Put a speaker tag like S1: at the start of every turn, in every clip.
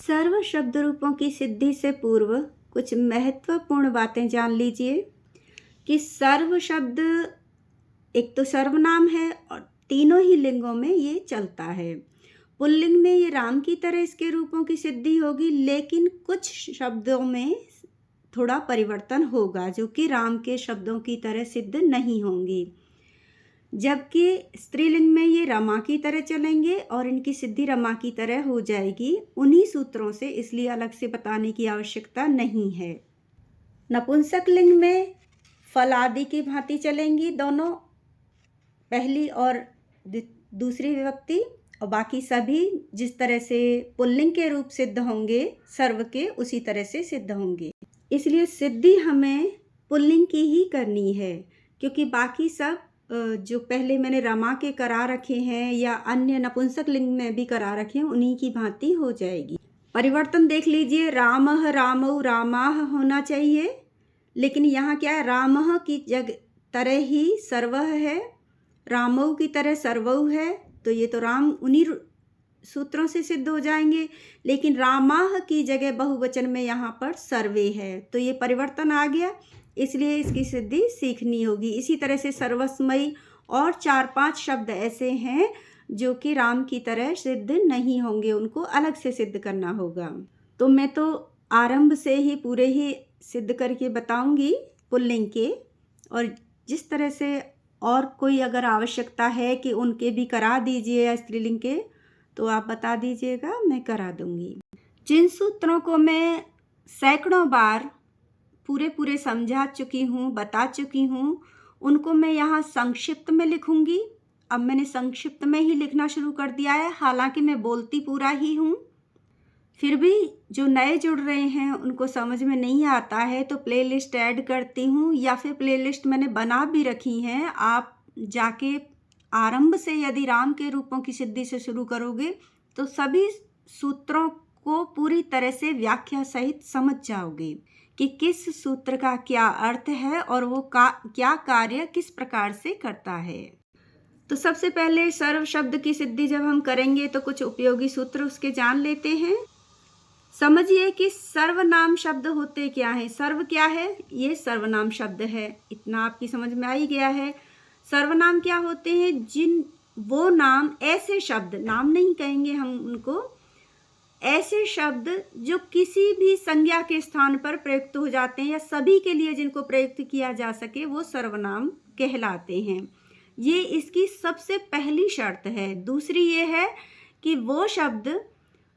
S1: सर्व शब्द रूपों की सिद्धि से पूर्व कुछ महत्वपूर्ण बातें जान लीजिए कि सर्व शब्द एक तो सर्वनाम है और तीनों ही लिंगों में ये चलता है। पुल्लिंग में ये राम की तरह इसके रूपों की सिद्धि होगी, लेकिन कुछ शब्दों में थोड़ा परिवर्तन होगा जो कि राम के शब्दों की तरह सिद्ध नहीं होंगी। जबकि स्त्रीलिंग में ये रमा की तरह चलेंगे और इनकी सिद्धि रमा की तरह हो जाएगी उन्हीं सूत्रों से, इसलिए अलग से बताने की आवश्यकता नहीं है। नपुंसक लिंग में फल आदि की भांति चलेंगी दोनों, पहली और दूसरी विभक्ति, और बाकी सभी जिस तरह से पुल्लिंग के रूप सिद्ध होंगे सर्व के उसी तरह से सिद्ध होंगे। इसलिए सिद्धि हमें पुल्लिंग की ही करनी है, क्योंकि बाकी सब जो पहले मैंने रमा के करा रखे हैं या अन्य नपुंसक लिंग में भी करा रखे हैं उन्हीं की भांति हो जाएगी। परिवर्तन देख लीजिए, रामः रामौ रामाः होना चाहिए, लेकिन यहाँ क्या है, रामः की तरह ही सर्वः है, रामौ की तरह सर्वौ है, तो ये तो राम उन्हीं सूत्रों से सिद्ध हो जाएंगे। लेकिन रामाः की जगह बहुवचन में यहाँ पर सर्वे है, तो ये परिवर्तन आ गया, इसलिए इसकी सिद्धि सीखनी होगी। इसी तरह से सर्वस्मयी और 4-5 शब्द ऐसे हैं जो कि राम की तरह सिद्ध नहीं होंगे, उनको अलग से सिद्ध करना होगा। तो मैं तो आरंभ से ही पूरे ही सिद्ध करके बताऊंगी पुल्लिंग के, और जिस तरह से और कोई अगर आवश्यकता है कि उनके भी करा दीजिए या स्त्रीलिंग के, तो आप बता दीजिएगा, मैं करा दूंगी। जिन सूत्रों को मैं सैकड़ों बार पूरे समझा चुकी हूँ, बता चुकी हूँ, उनको मैं यहाँ संक्षिप्त में लिखूंगी। अब मैंने संक्षिप्त में ही लिखना शुरू कर दिया है, हालांकि मैं बोलती पूरा ही हूँ। फिर भी जो नए जुड़ रहे हैं उनको समझ में नहीं आता है तो प्लेलिस्ट ऐड करती हूँ, या फिर प्लेलिस्ट मैंने बना भी रखी हैं। आप जाके आरंभ से यदि राम के रूपों की सिद्धि से शुरू करोगे तो सभी सूत्रों को पूरी तरह से व्याख्या सहित समझ जाओगे कि किस सूत्र का क्या अर्थ है और वो क्या कार्य किस प्रकार से करता है। तो सबसे पहले सर्व शब्द की सिद्धि जब हम करेंगे तो कुछ उपयोगी सूत्र उसके जान लेते हैं। समझिए कि सर्वनाम शब्द होते क्या हैं। सर्व क्या है? ये सर्वनाम शब्द है, इतना आपकी समझ में आ ही गया है। सर्वनाम क्या होते हैं? वो नाम, ऐसे शब्द, नाम नहीं कहेंगे हम उनको, ऐसे शब्द जो किसी भी संज्ञा के स्थान पर प्रयुक्त हो जाते हैं या सभी के लिए जिनको प्रयुक्त किया जा सके, वो सर्वनाम कहलाते हैं। ये इसकी सबसे पहली शर्त है। दूसरी ये है कि वो शब्द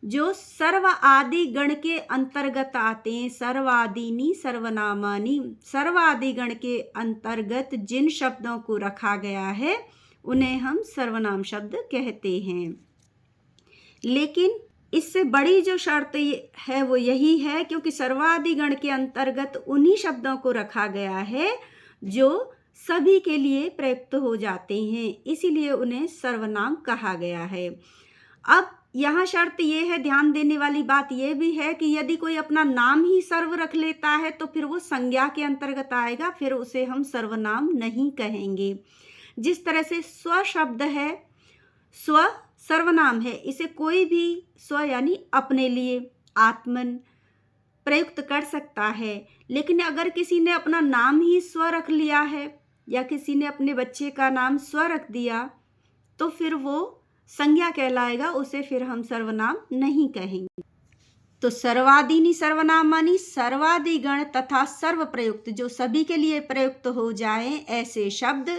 S1: जो सर्व आदि गण के अंतर्गत आते हैं, सर्वादीनी सर्वनामानी, सर्व आदि गण के अंतर्गत जिन शब्दों को रखा गया है उन्हें हम सर्वनाम शब्द कहते हैं। लेकिन इससे बड़ी जो शर्त है वो यही है, क्योंकि सर्वादि गण के अंतर्गत उन्हीं शब्दों को रखा गया है जो सभी के लिए प्रयुक्त हो जाते हैं, इसीलिए उन्हें सर्वनाम कहा गया है। अब यहाँ शर्त ये है, ध्यान देने वाली बात ये भी है कि यदि कोई अपना नाम ही सर्व रख लेता है तो फिर वो संज्ञा के अंतर्गत आएगा, फिर उसे हम सर्वनाम नहीं कहेंगे। जिस तरह से स्व शब्द है, स्व सर्वनाम है, इसे कोई भी स्व यानी अपने लिए, आत्मन प्रयुक्त कर सकता है। लेकिन अगर किसी ने अपना नाम ही स्व रख लिया है या किसी ने अपने बच्चे का नाम स्व रख दिया तो फिर वो संज्ञा कहलाएगा, उसे फिर हम सर्वनाम नहीं कहेंगे। तो सर्वादीनी सर्वनामानी, सर्वादि गण तथा सर्व प्रयुक्त, जो सभी के लिए प्रयुक्त हो जाए ऐसे शब्द,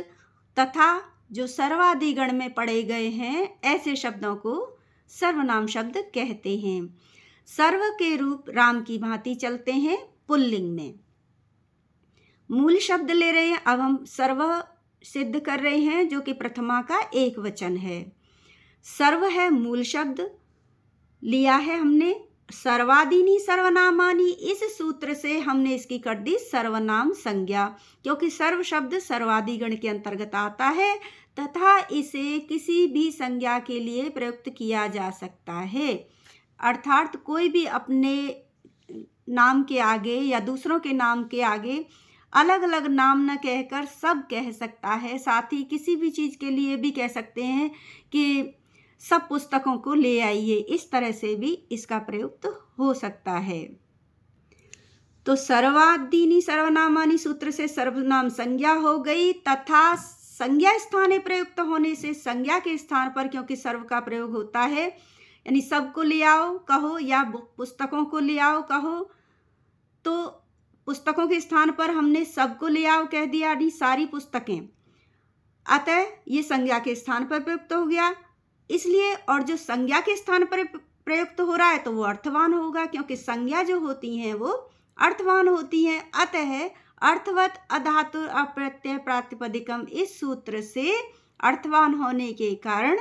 S1: तथा जो सर्वादि गण में पढ़े गए हैं ऐसे शब्दों को सर्वनाम शब्द कहते हैं। सर्व के रूप राम की भांति चलते हैं पुल्लिंग में। मूल शब्द ले रहे हैं, अब हम सर्व सिद्ध कर रहे हैं जो कि प्रथमा का एक वचन है। सर्व है मूल शब्द, लिया है हमने सर्वादीनी सर्वनामानी, इस सूत्र से हमने इसकी कर दी सर्वनाम संज्ञा, क्योंकि सर्व शब्द सर्वादि गण के अंतर्गत आता है तथा इसे किसी भी संज्ञा के लिए प्रयुक्त किया जा सकता है। अर्थात कोई भी अपने नाम के आगे या दूसरों के नाम के आगे अलग अलग नाम न कहकर सब कह सकता है। साथ ही किसी भी चीज़ के लिए भी कह सकते हैं कि सब पुस्तकों को ले आइए, इस तरह से भी इसका प्रयुक्त हो सकता है। तो सर्वादीनि सर्वनामानि सूत्र से सर्वनाम संज्ञा हो गई, तथा संज्ञा स्थाने प्रयुक्त होने से संज्ञा के स्थान पर क्योंकि सर्व का प्रयोग होता है, यानी सबको ले आओ कहो या पुस्तकों को ले आओ कहो, तो पुस्तकों के स्थान पर हमने सबको ले आओ कह दिया, यानी सारी पुस्तकें, अतः ये संज्ञा के स्थान पर प्रयुक्त हो गया। इसलिए और जो संज्ञा के स्थान पर प्रयुक्त हो रहा है तो वो अर्थवान होगा, क्योंकि संज्ञा जो होती हैं वो अर्थवान होती हैं। अतः अर्थवत अधातु अप्रत्यय प्रातिपदिकम, इस सूत्र से अर्थवान होने के कारण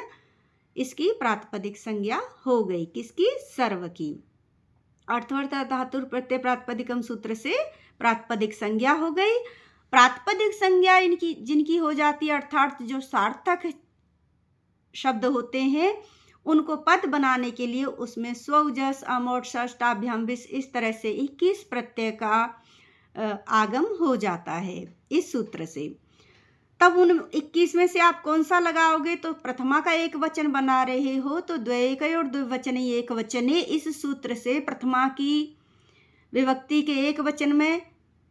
S1: इसकी प्रातिपदिक संज्ञा हो गई। किसकी? सर्व की। अर्थवत अधातु प्रत्यय प्रातिपदिकम सूत्र से प्रातिपदिक संज्ञा हो गई। प्रातिपदिक संज्ञा इनकी जिनकी हो जाती है, अर्थात जो सार्थक शब्द होते हैं, उनको पद बनाने के लिए उसमें स्व, जस, अमोट, षष्ठाभ्याम विस, इस तरह से 21 प्रत्यय का आगम हो जाता है इस सूत्र से। तब उन 21 में से आप कौन सा लगाओगे? तो प्रथमा का एक वचन बना रहे हो तो द्वैकय और द्विवचने एक वचने, इस सूत्र से प्रथमा की विभक्ति के एक वचन में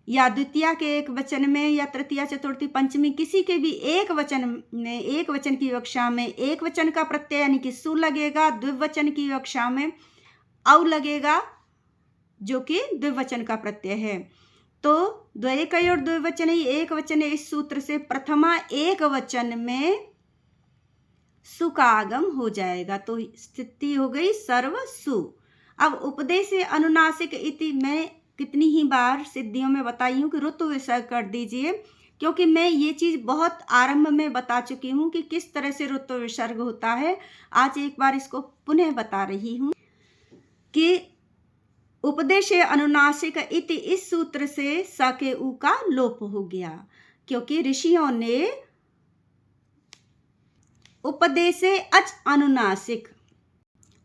S1: या द्वितीया के एक वचन में या तृतीया चतुर्थी पंचमी किसी के भी एक वचन में, एक वचन की विवक्षा में एक वचन का प्रत्यय यानी कि सु लगेगा, द्विवचन की विवक्षा में औ लगेगा जो कि द्विवचन का प्रत्यय है। तो द्वैकय और द्विवचन ही एक वचन, इस सूत्र से प्रथमा एक वचन में सु का आगम हो जाएगा, तो स्थिति हो गई सर्व सु। अब उपदेश से अनुनासिक इति मैं कितनी ही बार सिद्धियों में बताई हूँ कि ऋतु विसर्ग कर दीजिए, क्योंकि मैं ये चीज़ बहुत आरंभ में बता चुकी हूँ कि किस तरह से ऋतु विसर्ग होता है। आज एक बार इसको पुनः बता रही हूँ कि उपदेश अनुनासिक इति, इस सूत्र से स के उ का लोप हो गया, क्योंकि ऋषियों ने उपदेश अच अनुनासिक,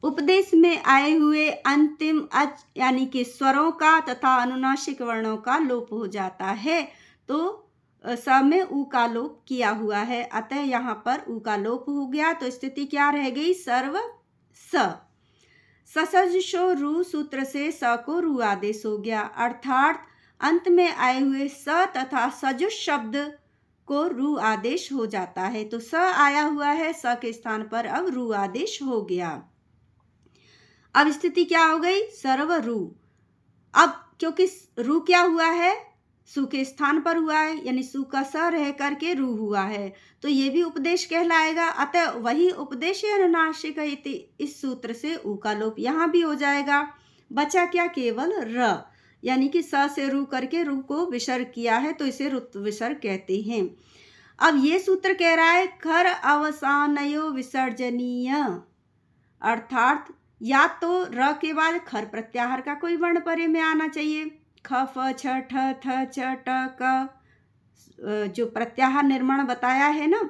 S1: उपदेश में आए हुए अंतिम अच यानी कि स्वरों का तथा अनुनासिक वर्णों का लोप हो जाता है, तो स में उ का लोप किया हुआ है, अतः यहाँ पर उ का लोप हो गया। तो स्थिति क्या रह गई? सर्व स। ससजशो रु सूत्र से स को रु आदेश हो गया, अर्थात अंत में आए हुए स तथा सजुष शब्द को रु आदेश हो जाता है। तो स आया हुआ है, स के स्थान पर अब रु आदेश हो गया। अब स्थिति क्या हो गई? सर्व रु। अब क्योंकि रु क्या हुआ है? सु के स्थान पर हुआ है, यानी सु का स रह करके रु हुआ है, तो ये भी उपदेश कहलाएगा। अतः वही उपदेश अनुनासिक इति, इस सूत्र से उ का लोप यहाँ भी हो जाएगा। बचा क्या? केवल र, यानी कि स से रु करके रु को विसर्ग किया है, तो इसे ऋतु विसर्ग कहते हैं। अब ये सूत्र कह रहा है खर अवसानयो विसर्जनीय, अर्थात या तो र के बाद खर प्रत्याहार का कोई वर्ण परे में आना चाहिए। ख, फ, छ, ठ, थ, च, ट, क, जो प्रत्याहार निर्माण बताया है ना,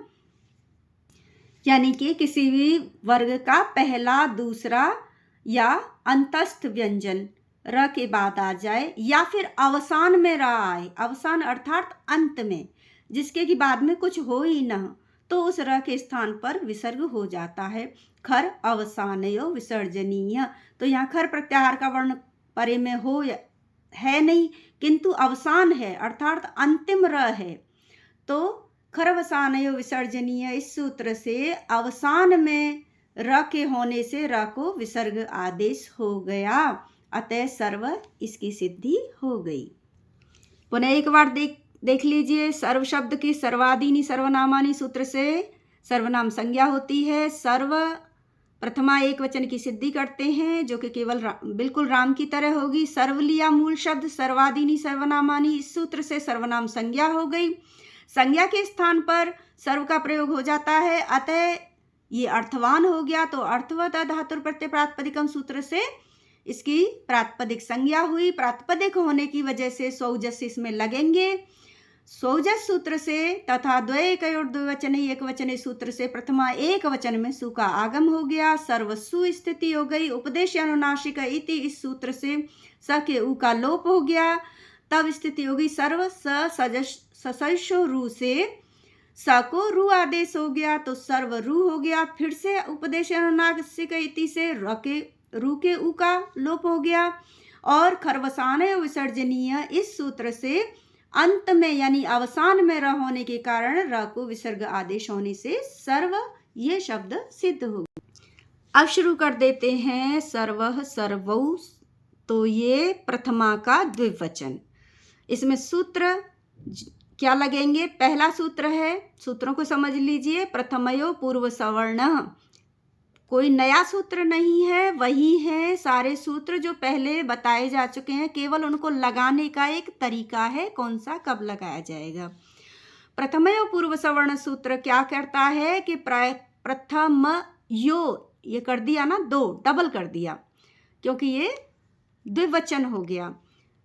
S1: यानी कि किसी भी वर्ग का पहला, दूसरा या अंतस्थ व्यंजन र के बाद आ जाए, या फिर अवसान में र आए, अवसान अर्थात अंत में, जिसके की बाद में कुछ हो ही न, तो उस र के स्थान पर विसर्ग हो जाता है। खर अवसानयो विसर्जनीय, तो यहाँ खर प्रत्याहार का वर्ण परे में हो है नहीं, किंतु अवसान है, अर्थात अंतिम र है, तो खर अवसानयो विसर्जनीय, इस सूत्र से अवसान में र के होने से र को विसर्ग आदेश हो गया, अतः सर्व इसकी सिद्धि हो गई। पुनः एक बार देख लीजिए, सर्व शब्द की सर्वादीनि सर्वनामानि सूत्र से सर्वनाम संज्ञा होती है। सर्व प्रथमा एक वचन की सिद्धि करते हैं, जो कि केवल बिल्कुल राम की तरह होगी। सर्व लिया मूल शब्द, सर्वादीनि सर्वनामानि, इस सूत्र से सर्वनाम संज्ञा हो गई। संज्ञा के स्थान पर सर्व का प्रयोग हो जाता है, अतः ये अर्थवान हो गया। तो अर्थवत धातु प्रत्यय प्रातिपदिकम सूत्र से इसकी प्रातिपदिक संज्ञा हुई। प्रातिपदिक होने की वजह से सौजस इसमें लगेंगे। सौजस सूत्र से तथा द्वैकय और द्विवचन एक वचन सूत्र से प्रथमा एक वचन में सु का आगम हो गया, सर्वसु स्थिति हो गई। उपदेश अनुनासिक इति, इस सूत्र से स के उ का लोप हो गया, तब स्थिति होगी सर्व स सजशो रु से स को रू आदेश हो गया तो सर्व रू हो गया। फिर से उपदेश अनुनासिक इति से रू के ऊ का लोप हो गया। और खरवसाने विसर्जनीय इस सूत्र से अंत में यानी अवसान में र होने के कारण र को विसर्ग आदेश होने से सर्व ये शब्द सिद्ध हो गया। अब शुरू कर देते हैं सर्वः सर्वौ। तो ये प्रथमा का द्विवचन। इसमें सूत्र क्या लगेंगे? पहला सूत्र है, सूत्रों को समझ लीजिए। प्रथमयो पूर्व सवर्ण, कोई नया सूत्र नहीं है, वही है सारे सूत्र जो पहले बताए जा चुके हैं, केवल उनको लगाने का एक तरीका है, कौन सा कब लगाया जाएगा। प्रथमयो पूर्व सवर्ण सूत्र क्या करता है कि प्रथम यो ये कर दिया ना, दो डबल कर दिया क्योंकि ये द्विवचन हो गया।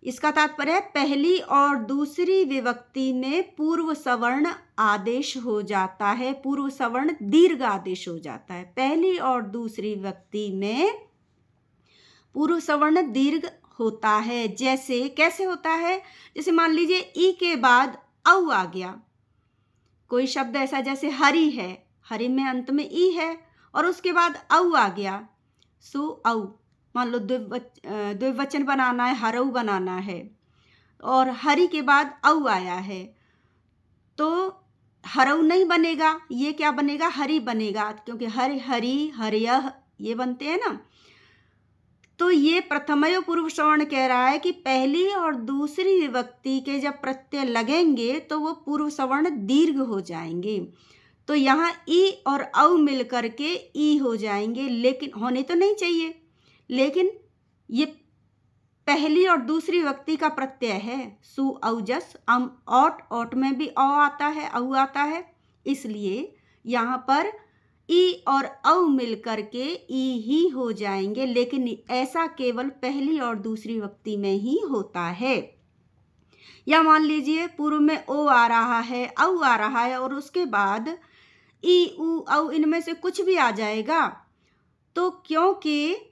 S1: इसका तात्पर्य है पहली और दूसरी विभक्ति में पूर्व सवर्ण आदेश हो जाता है, पूर्व सवर्ण दीर्घ आदेश हो जाता है। पहली और दूसरी विभक्ति में पूर्व सवर्ण दीर्घ होता है। जैसे कैसे होता है? जैसे मान लीजिए ई के बाद औ आ गया, कोई शब्द ऐसा जैसे हरि है, हरि में अंत में ई है और उसके बाद औ आ गया, सो औ। मान लो द्विवचन बनाना है, हरऊ बनाना है और हरि के बाद औ आया है तो हरऊ नहीं बनेगा, ये क्या बनेगा? हरि बनेगा, क्योंकि हरि हरि हरियः ये बनते हैं ना। तो ये प्रथमयो पूर्व सवर्ण कह रहा है कि पहली और दूसरी विभक्ति के जब प्रत्यय लगेंगे तो वो पूर्व सवर्ण दीर्घ हो जाएंगे। तो यहाँ ई और औ मिल करके ई हो जाएंगे, लेकिन होने तो नहीं चाहिए, लेकिन ये पहली और दूसरी विभक्ति का प्रत्यय है। सु औजस अम औट, औट में भी औ आता है, औ आता है, इसलिए यहाँ पर ई और औ मिल करके ई ही हो जाएंगे, लेकिन ऐसा केवल पहली और दूसरी विभक्ति में ही होता है। या मान लीजिए पूर्व में ओ आ रहा है, औ आ रहा है और उसके बाद ई उ औ इनमें से कुछ भी आ जाएगा, तो क्योंकि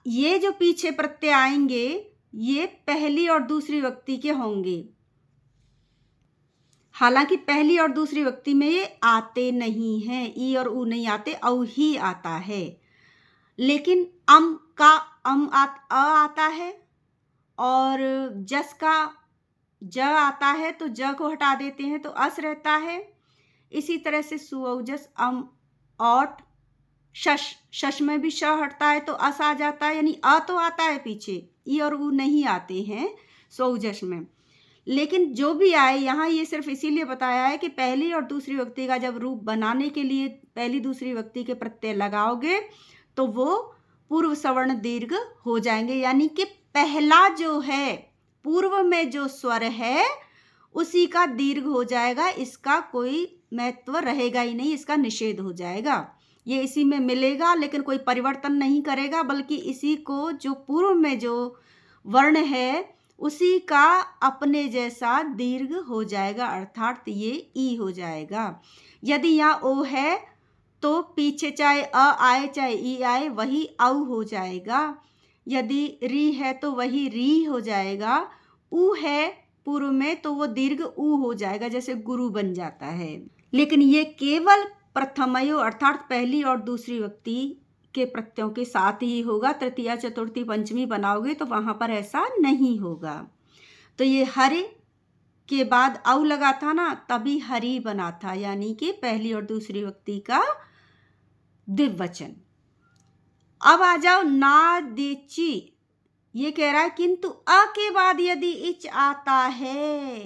S1: ये जो पीछे प्रत्यय आएंगे ये पहली और दूसरी विभक्ति के होंगे, हालांकि पहली और दूसरी विभक्ति में ये आते नहीं हैं, ई और ऊ नहीं आते, औ ही आता है। लेकिन अम का आता है और जस का ज आता है तो ज को हटा देते हैं तो अस रहता है। इसी तरह से सुऔजस अम औट शश में भी श हटता है तो अस आ जाता है, यानी अ तो आता है पीछे, ई और ऊ नहीं आते हैं सौजस में। लेकिन जो भी आए यहाँ ये सिर्फ इसीलिए बताया है कि पहली और दूसरी विभक्ति का जब रूप बनाने के लिए पहली दूसरी विभक्ति के प्रत्यय लगाओगे तो वो पूर्व सवर्ण दीर्घ हो जाएंगे, यानी कि पहला जो है पूर्व में जो स्वर है उसी का दीर्घ हो जाएगा, इसका कोई महत्व रहेगा ही नहीं, इसका निषेध हो जाएगा। ये इसी में मिलेगा लेकिन कोई परिवर्तन नहीं करेगा, बल्कि इसी को जो पूर्व में जो वर्ण है उसी का अपने जैसा दीर्घ हो जाएगा, अर्थात ये ई हो जाएगा। यदि यहाँ ओ है तो पीछे चाहे अ आए चाहे ई आए वही औ हो जाएगा। यदि री है तो वही री हो जाएगा। ऊ है पूर्व में तो वो दीर्घ ऊ हो जाएगा, जैसे गुरु बन जाता है। लेकिन ये केवल प्रथमयो अर्थात पहली और दूसरी विभक्ति के प्रत्ययों के साथ ही होगा। तृतीया चतुर्थी पंचमी बनाओगे तो वहां पर ऐसा नहीं होगा। तो ये हरे के बाद औ लगा था ना, तभी हरि बना था, यानी कि पहली और दूसरी विभक्ति का द्विवचन। अब आ जाओ ना देची, ये कह रहा है किंतु अ के बाद यदि इच आता है,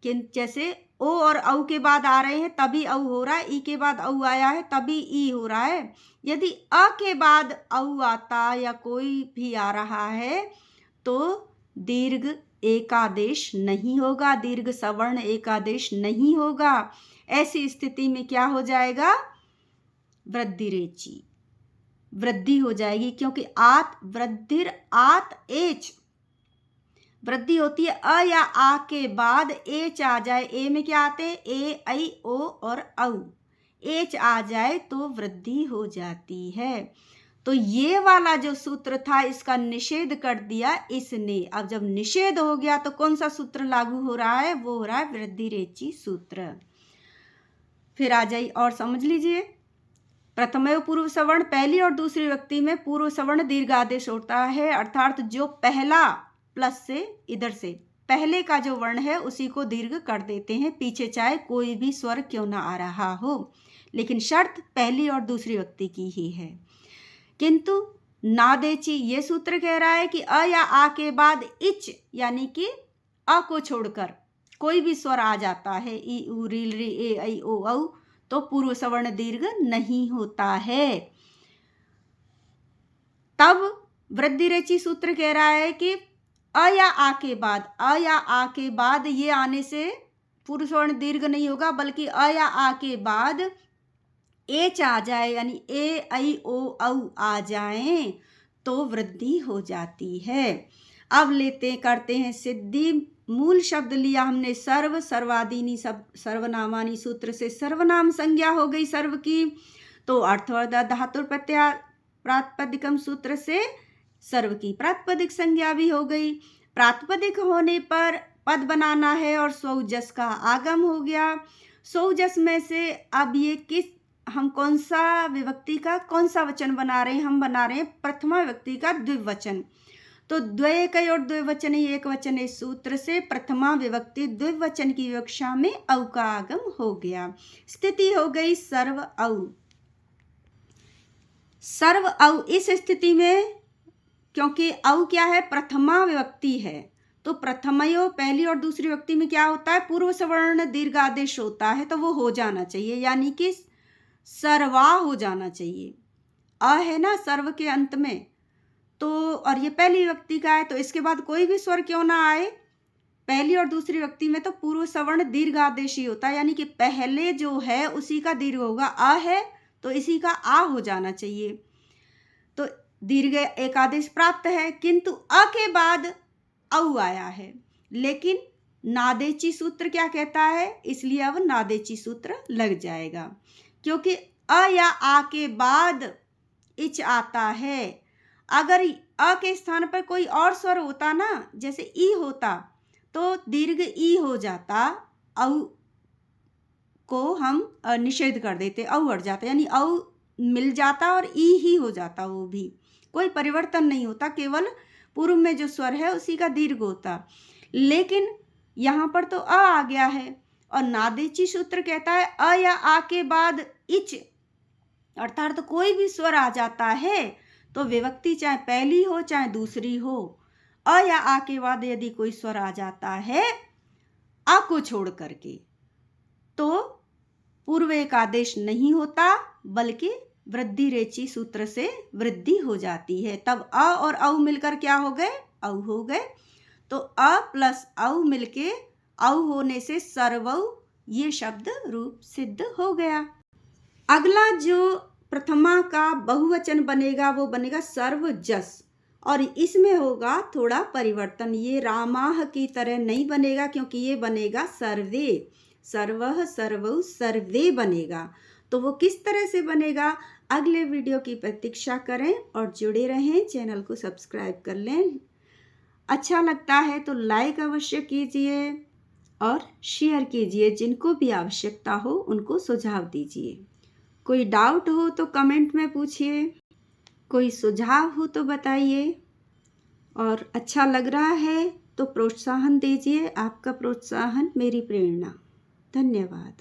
S1: किंतु जैसे ओ और औ के बाद आ रहे हैं तभी औ हो रहा है, ई के बाद औ आया है तभी ई हो रहा है। यदि अ के बाद औ आता या कोई भी आ रहा है तो दीर्घ एकादेश नहीं होगा, दीर्घ सवर्ण एकादेश नहीं होगा। ऐसी स्थिति में क्या हो जाएगा? वृद्धि रेची, वृद्धि हो जाएगी, क्योंकि आत वृद्धिर आत एच, वृद्धि होती है अ या आ के बाद एच आ जाए। ए में क्या आते हैं? ए ऐ ओ और औ। एच आ जाए तो वृद्धि हो जाती है। तो ये वाला जो सूत्र था इसका निषेध कर दिया इसने। अब जब निषेध हो गया तो कौन सा सूत्र लागू हो रहा है? वो हो रहा है वृद्धिरेची सूत्र। फिर आ जाइए और समझ लीजिए। प्रथमयो पूर्व सवर्ण, पहली और दूसरी व्यक्ति में पूर्व सवर्ण दीर्घ आदेश होता है, अर्थात जो पहला प्लस से इधर से पहले का जो वर्ण है उसी को दीर्घ कर देते हैं, पीछे चाहे कोई भी स्वर क्यों ना आ रहा हो, लेकिन शर्त पहली और दूसरी व्यक्ति की ही है। किंतु नादेची ये सूत्र कह रहा है कि अ या आ के बाद इच यानी कि अ को छोड़कर कोई भी स्वर आ जाता है, ई उ री री ए ऐ ओ औ, तो पूर्व सवर्ण दीर्घ नहीं होता है। तब वृद्धिरेची सूत्र कह रहा है कि अ या आ के बाद ये आने से पूर्व सवर्ण दीर्घ नहीं होगा, बल्कि अ या आ के बाद एच आ जाए यानी ए ऐ ओ औ आ जाए तो वृद्धि हो जाती है। अब करते हैं सिद्धि। मूल शब्द लिया हमने सर्व, सर्वादीनी सब सर्वनामानी सूत्र से सर्वनाम संज्ञा हो गई सर्व की, तो अर्थवर्धा धातु प्रत्यय प्रातिपदिकम सूत्र से सर्व की प्रातिपदिक संज्ञा भी हो गई। प्रातिपदिक होने पर पद बनाना है और स्वजस का आगम हो गया। स्वजस में से अब ये हम कौन सा विभक्ति का कौन सा वचन बना रहे हैं? हम बना रहे हैं प्रथमा विभक्ति का द्विवचन। तो द्वैकय और द्विवचन एक वचन इस सूत्र से प्रथमा विभक्ति द्विवचन की विवक्षा में औ का आगम हो गया। स्थिति हो गई सर्व औ। सर्व औ इस स्थिति में, क्योंकि औ क्या है? प्रथमा विभक्ति है, तो प्रथमयो पहली और दूसरी विभक्ति में क्या होता है? पूर्व सवर्ण दीर्घ आदेश होता है, तो वो हो जाना चाहिए, यानी कि सर्वा हो जाना चाहिए। अ है ना सर्व के अंत में, तो और ये पहली विभक्ति का है, तो इसके बाद कोई भी स्वर क्यों ना आए, पहली और दूसरी विभक्ति में तो पूर्व सवर्ण दीर्घ आदेश ही होता है, यानी कि पहले जो है उसी का दीर्घ होगा। अ है तो इसी का आ हो जाना चाहिए, तो दीर्घ एक आदेश प्राप्त है। किंतु अ के बाद औ आया है, लेकिन नादेची सूत्र क्या कहता है? इसलिए अब नादेची सूत्र लग जाएगा, क्योंकि अ या आ के बाद इच आता है। अगर अ के स्थान पर कोई और स्वर होता ना, जैसे ई होता, तो दीर्घ ई हो जाता, औ को हम निषेध कर देते, औ हट जाता, यानी औ मिल जाता और ई ही हो जाता, वो भी कोई परिवर्तन नहीं होता, केवल पूर्व में जो स्वर है उसी का दीर्घ होता। लेकिन यहाँ पर तो अ आ गया है, और नादेची सूत्र कहता है अ या आ के बाद इच, अर्थात तो कोई भी स्वर आ जाता है, तो विभक्ति चाहे पहली हो चाहे दूसरी हो, अ या आ के बाद यदि कोई स्वर आ जाता है अ को छोड़ करके, तो पूर्व एक आदेश नहीं होता, बल्कि वृद्धिरेची सूत्र से वृद्धि हो जाती है। तब अ और औ मिलकर क्या हो गए? औ हो गए। तो अ प्लस औ मिलके औ होने से सर्वौ ये शब्द रूप सिद्ध हो गया। अगला जो प्रथमा का बहुवचन बनेगा वो बनेगा सर्वजस, और इसमें होगा थोड़ा परिवर्तन, ये रामाह की तरह नहीं बनेगा, क्योंकि ये बनेगा सर्वे, सर्वः सर्वौ सर्वे बनेगा। तो वो किस तरह से बनेगा, अगले वीडियो की प्रतीक्षा करें और जुड़े रहें, चैनल को सब्सक्राइब कर लें। अच्छा लगता है तो लाइक अवश्य कीजिए और शेयर कीजिए, जिनको भी आवश्यकता हो उनको सुझाव दीजिए। कोई डाउट हो तो कमेंट में पूछिए, कोई सुझाव हो तो बताइए, और अच्छा लग रहा है तो प्रोत्साहन दीजिए। आपका प्रोत्साहन मेरी प्रेरणा। धन्यवाद।